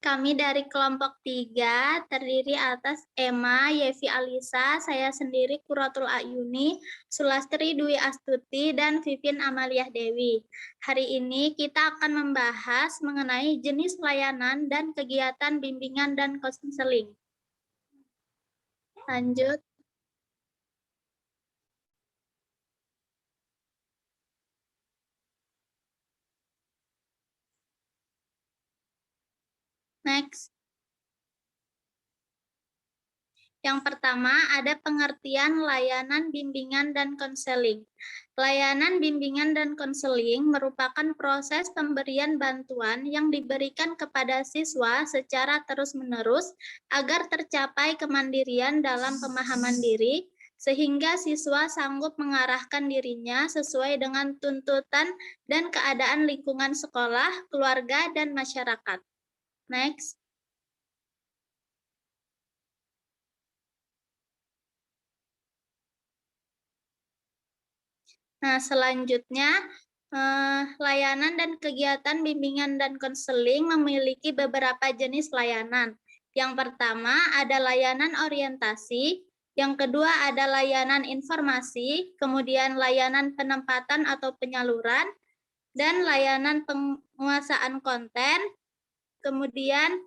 Kami dari kelompok 3 terdiri atas Emma, Yevi Alisa, saya sendiri Quratul Ayuni, Sulastri Dwi Astuti, dan Vivin Amaliah Dewi. Hari ini kita akan membahas mengenai jenis layanan dan kegiatan bimbingan dan konseling. Lanjut. Next. Yang pertama, ada pengertian layanan bimbingan dan konseling. Layanan bimbingan dan konseling merupakan proses pemberian bantuan yang diberikan kepada siswa secara terus-menerus agar tercapai kemandirian dalam pemahaman diri, sehingga siswa sanggup mengarahkan dirinya sesuai dengan tuntutan dan keadaan lingkungan sekolah, keluarga, dan masyarakat. Next. Nah, selanjutnya, layanan dan kegiatan bimbingan dan konseling memiliki beberapa jenis layanan. Yang pertama ada layanan orientasi, yang kedua ada layanan informasi, kemudian layanan penempatan atau penyaluran, dan layanan penguasaan konten, kemudian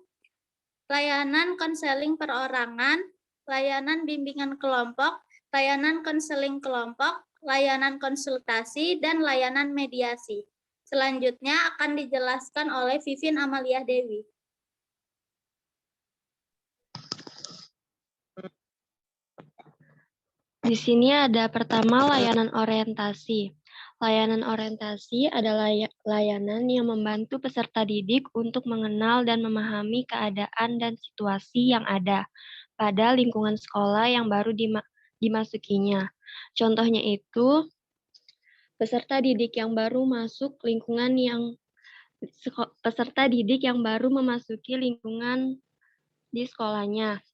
layanan konseling perorangan, layanan bimbingan kelompok, layanan konseling kelompok, layanan konsultasi, dan layanan mediasi. Selanjutnya akan dijelaskan oleh Vivin Amaliah Dewi. Di sini ada pertama layanan orientasi. Layanan orientasi adalah layanan yang membantu peserta didik untuk mengenal dan memahami keadaan dan situasi yang ada pada lingkungan sekolah yang baru dimasukinya. Contohnya itu, peserta didik yang baru memasuki lingkungan di sekolahnya.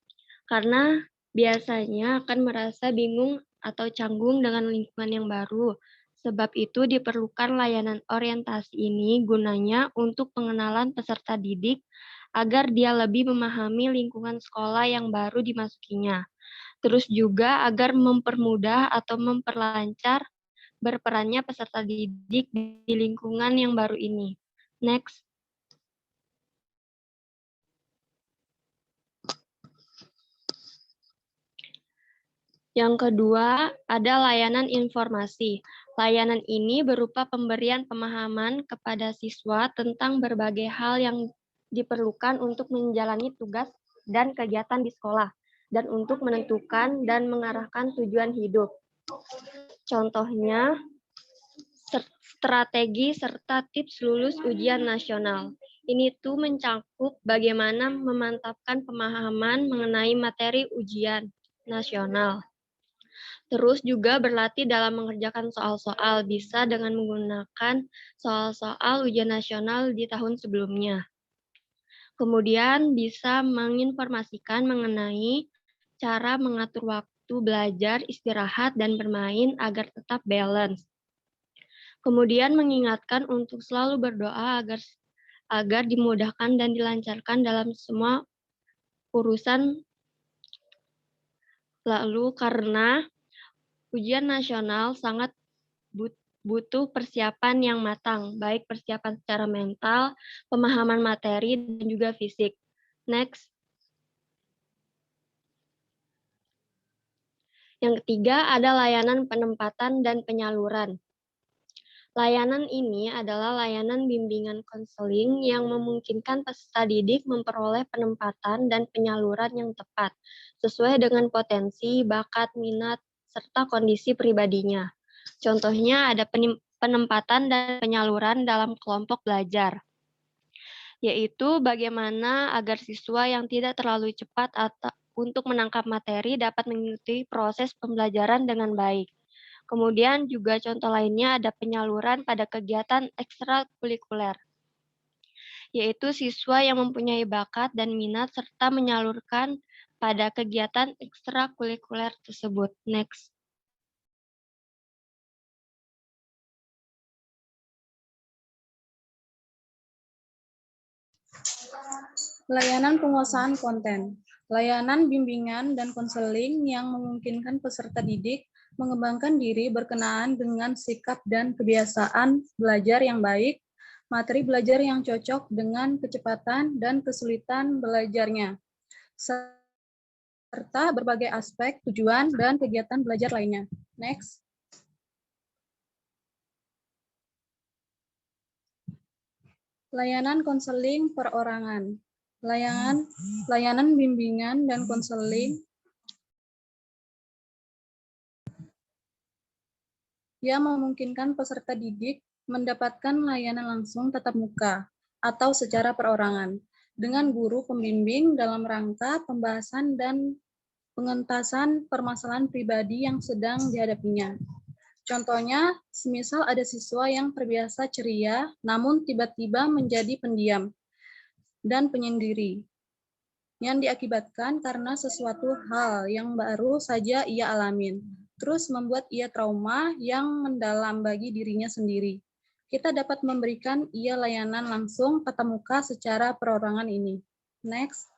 Karena biasanya akan merasa bingung atau canggung dengan lingkungan yang baru. Sebab itu diperlukan layanan orientasi ini gunanya untuk pengenalan peserta didik agar dia lebih memahami lingkungan sekolah yang baru dimasukinya. Terus juga agar mempermudah atau memperlancar berperannya peserta didik di lingkungan yang baru ini. Next. Yang kedua, ada layanan informasi. Layanan ini berupa pemberian pemahaman kepada siswa tentang berbagai hal yang diperlukan untuk menjalani tugas dan kegiatan di sekolah, dan untuk menentukan dan mengarahkan tujuan hidup. Contohnya, strategi serta tips lulus ujian nasional. Ini tuh mencakup bagaimana memantapkan pemahaman mengenai materi ujian nasional. Terus juga berlatih dalam mengerjakan soal-soal, bisa dengan menggunakan soal-soal ujian nasional di tahun sebelumnya. Kemudian bisa menginformasikan mengenai cara mengatur waktu belajar, istirahat, dan bermain agar tetap balance. Kemudian mengingatkan untuk selalu berdoa agar dimudahkan dan dilancarkan dalam semua urusan. Lalu karena ujian nasional sangat butuh persiapan yang matang, baik persiapan secara mental, pemahaman materi, dan juga fisik. Next. Yang ketiga ada layanan penempatan dan penyaluran. Layanan ini adalah layanan bimbingan konseling yang memungkinkan peserta didik memperoleh penempatan dan penyaluran yang tepat, sesuai dengan potensi, bakat, minat, serta kondisi pribadinya. Contohnya ada penempatan dan penyaluran dalam kelompok belajar, yaitu bagaimana agar siswa yang tidak terlalu cepat untuk menangkap materi dapat mengikuti proses pembelajaran dengan baik. Kemudian juga contoh lainnya ada penyaluran pada kegiatan ekstrakurikuler, yaitu siswa yang mempunyai bakat dan minat serta menyalurkan pada kegiatan ekstrakurikuler tersebut. Next. Layanan penguasaan konten. Layanan bimbingan dan konseling yang memungkinkan peserta didik mengembangkan diri berkenaan dengan sikap dan kebiasaan belajar yang baik, materi belajar yang cocok dengan kecepatan dan kesulitan belajarnya, serta berbagai aspek, tujuan, dan kegiatan belajar lainnya. Next. Layanan konseling perorangan. Layanan bimbingan dan konseling yang memungkinkan peserta didik mendapatkan layanan langsung tatap muka atau secara perorangan dengan guru pembimbing dalam rangka pembahasan dan pengentasan permasalahan pribadi yang sedang dihadapinya. Contohnya, semisal ada siswa yang terbiasa ceria, namun tiba-tiba menjadi pendiam dan penyendiri, yang diakibatkan karena sesuatu hal yang baru saja ia alamin, terus membuat ia trauma yang mendalam bagi dirinya sendiri. Kita dapat memberikan ia layanan langsung tatap muka secara perorangan ini. Next.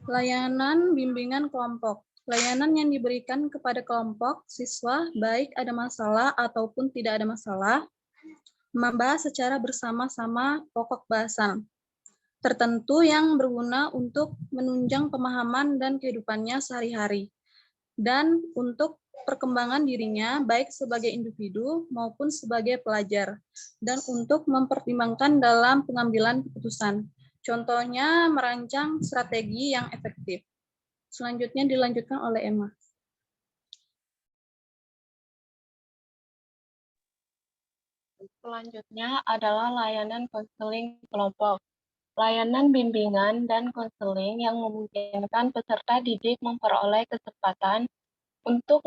Layanan bimbingan kelompok. Layanan yang diberikan kepada kelompok siswa, baik ada masalah ataupun tidak ada masalah, membahas secara bersama-sama pokok bahasan tertentu yang berguna untuk menunjang pemahaman dan kehidupannya sehari-hari, dan untuk perkembangan dirinya baik sebagai individu maupun sebagai pelajar, dan untuk mempertimbangkan dalam pengambilan keputusan. Contohnya, merancang strategi yang efektif. Selanjutnya dilanjutkan oleh Emma. Selanjutnya adalah layanan konseling kelompok. Layanan bimbingan dan konseling yang memungkinkan peserta didik memperoleh kesempatan untuk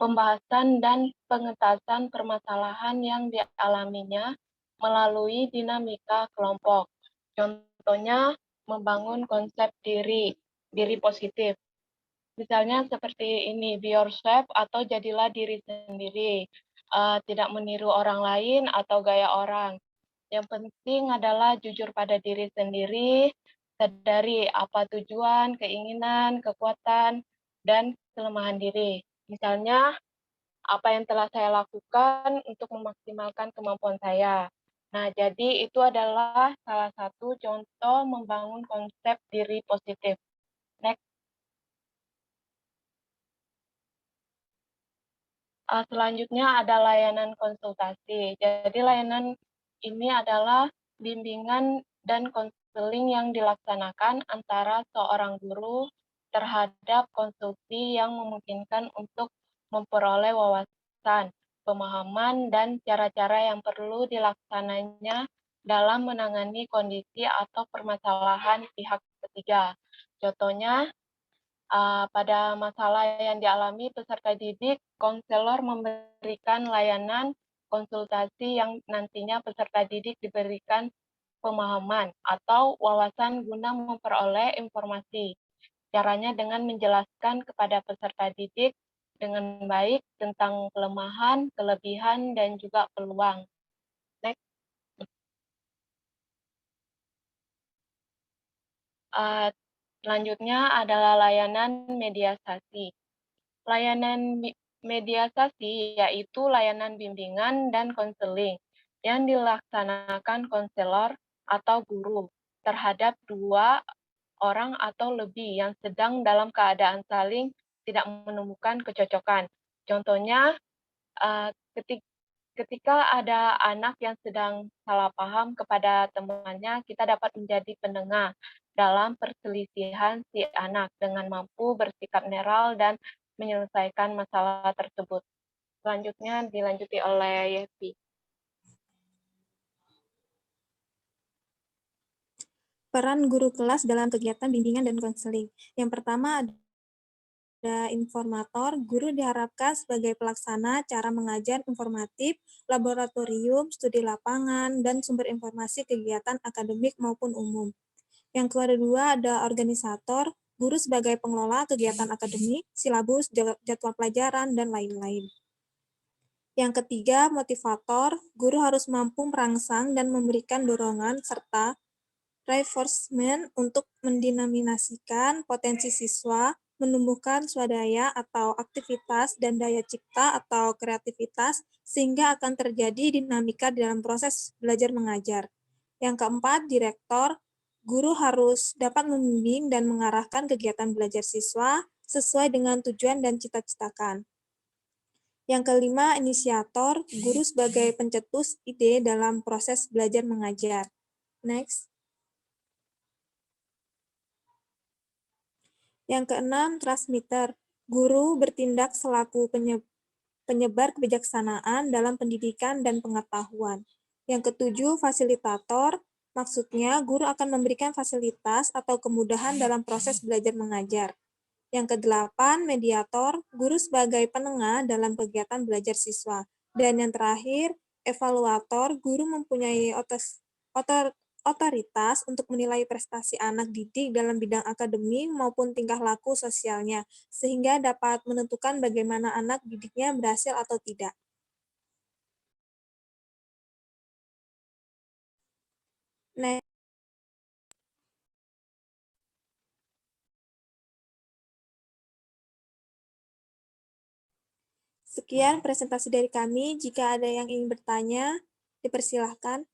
pembahasan dan pengentasan permasalahan yang dialaminya melalui dinamika kelompok. Contohnya, membangun konsep diri positif. Misalnya seperti ini, be yourself atau jadilah diri sendiri. Tidak meniru orang lain atau gaya orang. Yang penting adalah jujur pada diri sendiri, sadari apa tujuan, keinginan, kekuatan, dan kelemahan diri. Misalnya, apa yang telah saya lakukan untuk memaksimalkan kemampuan saya. Nah, jadi itu adalah salah satu contoh membangun konsep diri positif. Next. Selanjutnya ada layanan konsultasi. Jadi layanan ini adalah bimbingan dan konseling yang dilaksanakan antara seorang guru terhadap konsulsi yang memungkinkan untuk memperoleh wawasan, pemahaman, dan cara-cara yang perlu dilaksananya dalam menangani kondisi atau permasalahan pihak ketiga. Contohnya, pada masalah yang dialami peserta didik, konselor memberikan layanan konsultasi yang nantinya peserta didik diberikan pemahaman atau wawasan guna memperoleh informasi. Caranya dengan menjelaskan kepada peserta didik dengan baik tentang kelemahan, kelebihan, dan juga peluang. Next. Selanjutnya adalah layanan mediasi. Layanan mediasi yaitu layanan bimbingan dan konseling yang dilaksanakan konselor atau guru terhadap dua orang atau lebih yang sedang dalam keadaan saling tidak menemukan kecocokan. Contohnya, ketika ada anak yang sedang salah paham kepada temannya, kita dapat menjadi penengah dalam perselisihan si anak dengan mampu bersikap netral dan menyelesaikan masalah tersebut. Selanjutnya dilanjuti oleh Yepi. Peran guru kelas dalam kegiatan bimbingan dan konseling. Yang pertama ada informator, guru diharapkan sebagai pelaksana cara mengajar informatif, laboratorium, studi lapangan, dan sumber informasi kegiatan akademik maupun umum. Yang kedua ada organisator, guru sebagai pengelola kegiatan akademik, silabus, jadwal pelajaran, dan lain-lain. Yang ketiga, motivator. Guru harus mampu merangsang dan memberikan dorongan serta reinforcement untuk mendinamisasikan potensi siswa, menumbuhkan swadaya atau aktivitas dan daya cipta atau kreativitas, sehingga akan terjadi dinamika dalam proses belajar mengajar. Yang keempat, direktor. Guru harus dapat membimbing dan mengarahkan kegiatan belajar siswa sesuai dengan tujuan dan cita-citakan. Yang kelima, inisiator. Guru sebagai pencetus ide dalam proses belajar mengajar. Next. Yang keenam, transmitter. Guru bertindak selaku penyebar kebijaksanaan dalam pendidikan dan pengetahuan. Yang ketujuh, fasilitator. Maksudnya, guru akan memberikan fasilitas atau kemudahan dalam proses belajar mengajar. Yang kedelapan, mediator. Guru sebagai penengah dalam kegiatan belajar siswa. Dan yang terakhir, evaluator. Guru mempunyai otoritas untuk menilai prestasi anak didik dalam bidang akademik maupun tingkah laku sosialnya, sehingga dapat menentukan bagaimana anak didiknya berhasil atau tidak. Nah, sekian presentasi dari kami. Jika ada yang ingin bertanya, dipersilahkan.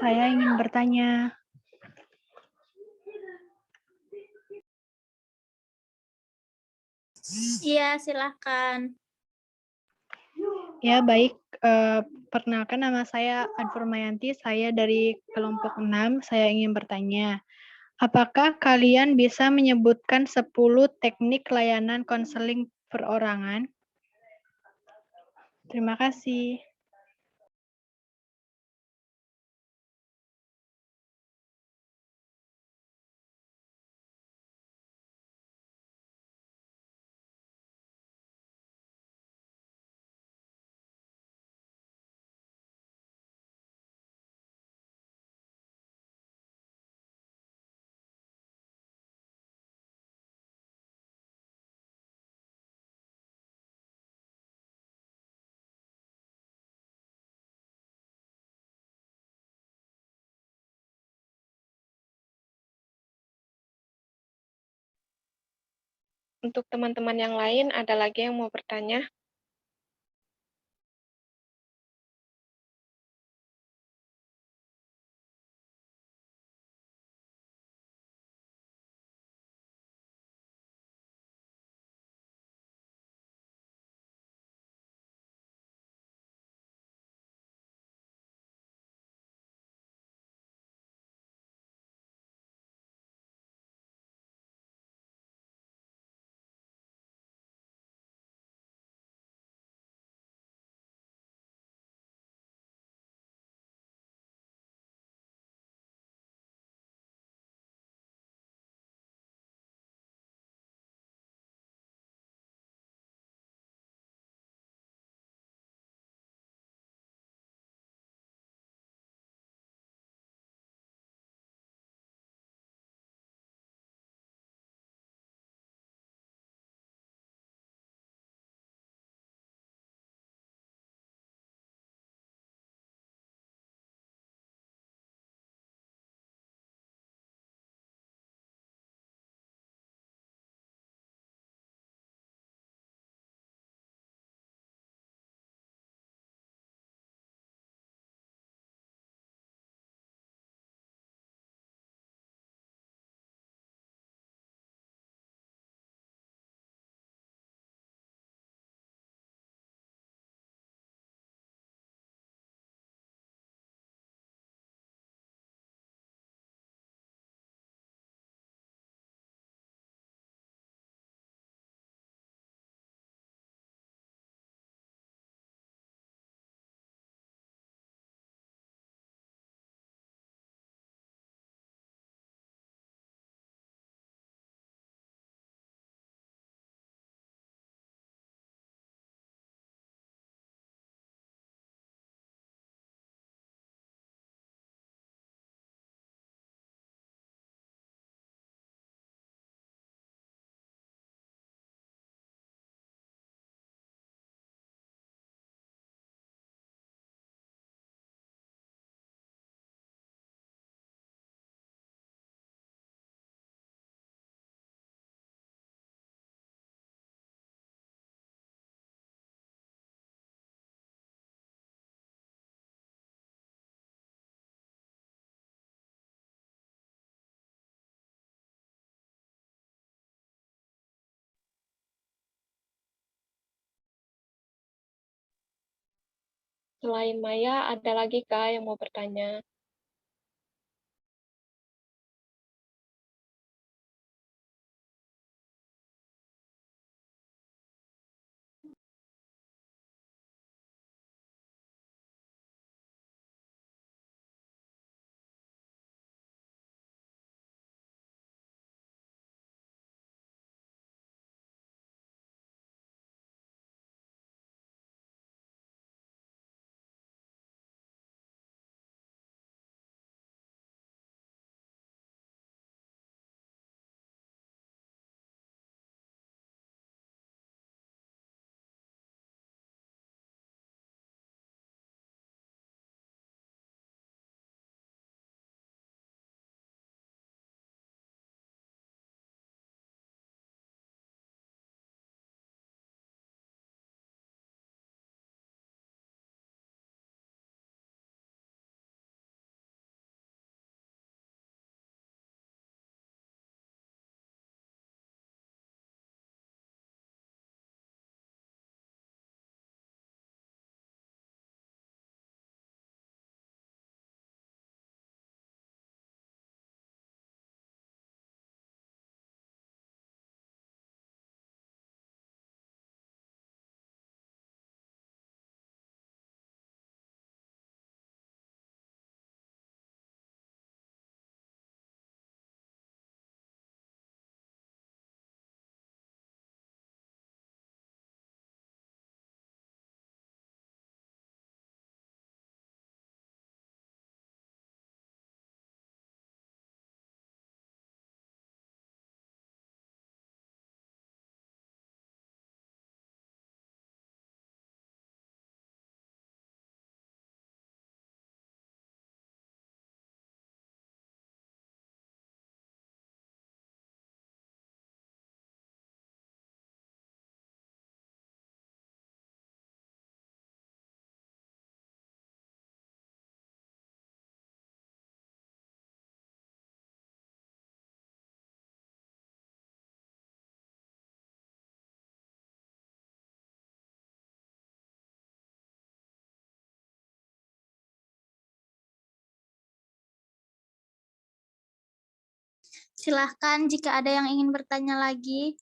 Saya ingin bertanya. Iya, silahkan. Ya, baik. Perkenalkan, nama saya Adfurmayanti. Saya dari kelompok 6. Saya ingin bertanya, apakah kalian bisa menyebutkan 10 teknik layanan konseling perorangan? Terima kasih. Untuk teman-teman yang lain, ada lagi yang mau bertanya? Selain Maya, ada lagi kah yang mau bertanya? Silahkan jika ada yang ingin bertanya lagi.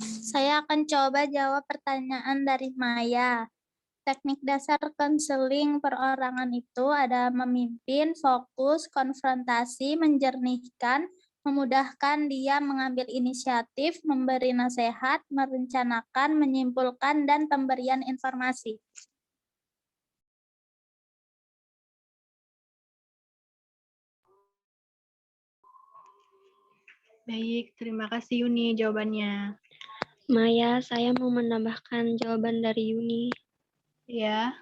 Saya akan coba jawab pertanyaan dari Maya. Teknik dasar konseling perorangan itu ada memimpin, fokus, konfrontasi, menjernihkan, memudahkan dia mengambil inisiatif, memberi nasihat, merencanakan, menyimpulkan, dan pemberian informasi. Baik, terima kasih Yuni jawabannya. Maya, saya mau menambahkan jawaban dari Yuni. Ya,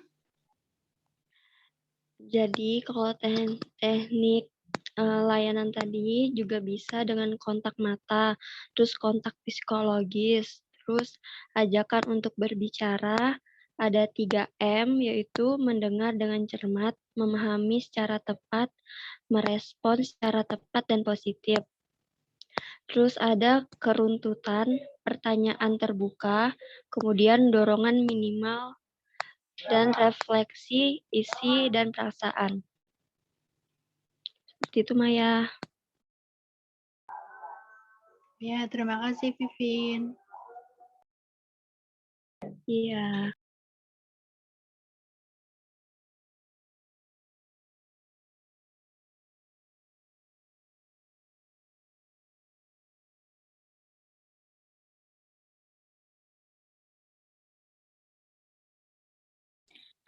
Jadi kalau teknik layanan tadi juga bisa dengan kontak mata, terus kontak psikologis, terus ajakan untuk berbicara, ada 3M, yaitu mendengar dengan cermat, memahami secara tepat, merespon secara tepat dan positif. Terus ada keruntutan, pertanyaan terbuka, kemudian dorongan minimal, dan refleksi isi dan perasaan. Seperti itu, Maya. ya terima kasih Vivin. Iya.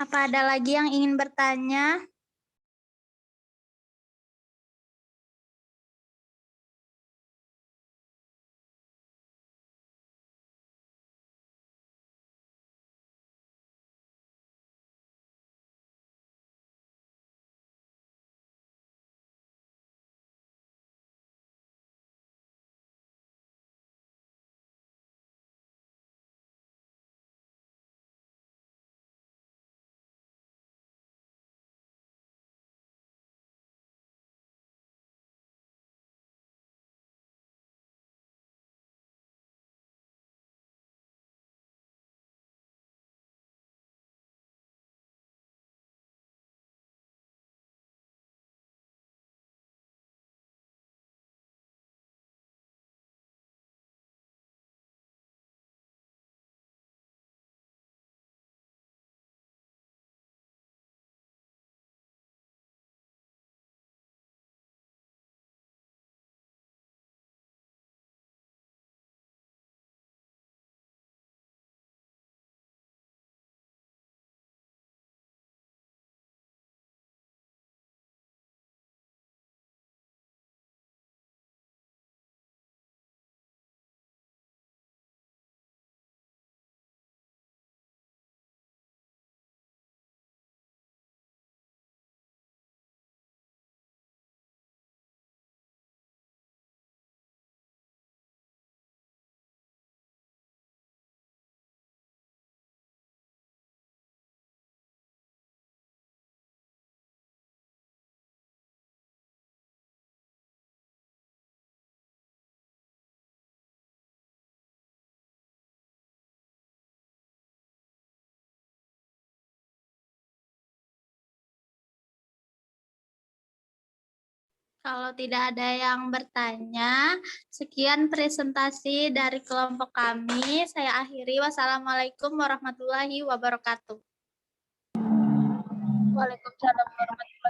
Apa ada lagi yang ingin bertanya? Kalau tidak ada yang bertanya, sekian presentasi dari kelompok kami. Saya akhiri. Wassalamualaikum warahmatullahi wabarakatuh. Waalaikumsalam warahmatullahi